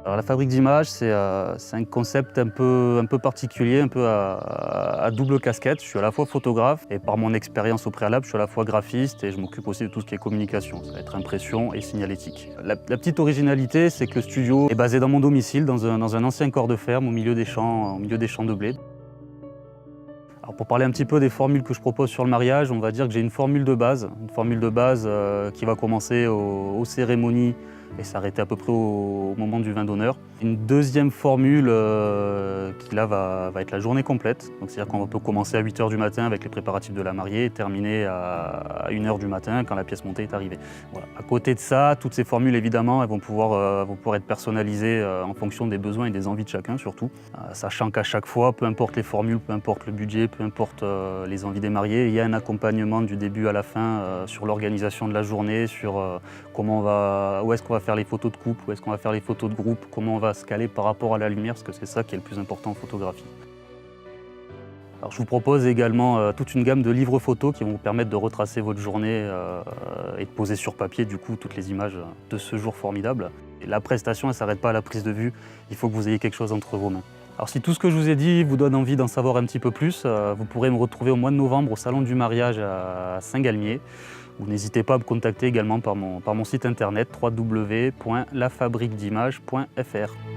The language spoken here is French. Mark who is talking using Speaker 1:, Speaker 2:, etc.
Speaker 1: Alors la fabrique d'images, c'est un concept un peu particulier, un peu à double casquette. Je suis à la fois photographe et par mon expérience au préalable, je suis à la fois graphiste et je m'occupe aussi de tout ce qui est communication. Ça va être impression et signalétique. La petite originalité, c'est que le studio est basé dans mon domicile, dans un ancien corps de ferme au milieu des champs de blé. Alors pour parler un petit peu des formules que je propose sur le mariage, on va dire que j'ai une formule de base qui va commencer aux cérémonies et s'arrêter à peu près au moment du vin d'honneur. Une deuxième formule qui là va être la journée complète. Donc c'est-à-dire qu'on peut commencer à 8 h du matin avec les préparatifs de la mariée et terminer à 1 h du matin quand la pièce montée est arrivée. Voilà. À côté de ça, toutes ces formules évidemment elles vont pouvoir être personnalisées en fonction des besoins et des envies de chacun surtout. Sachant qu'à chaque fois, peu importe les formules, peu importe le budget, peu importe les envies des mariés, il y a un accompagnement du début à la fin sur l'organisation de la journée, sur où est-ce qu'on va faire les photos de couple, où est-ce qu'on va faire les photos de groupe, comment on va se caler par rapport à la lumière, parce que c'est ça qui est le plus important en photographie. Alors, je vous propose également toute une gamme de livres photos qui vont vous permettre de retracer votre journée et de poser sur papier du coup toutes les images de ce jour formidable. Et la prestation, elle ne s'arrête pas à la prise de vue, il faut que vous ayez quelque chose entre vos mains. Alors si tout ce que je vous ai dit vous donne envie d'en savoir un petit peu plus, vous pourrez me retrouver au mois de novembre au Salon du mariage à Saint-Galmier. Ou n'hésitez pas à me contacter également par mon site internet www.lafabriqued'images.fr.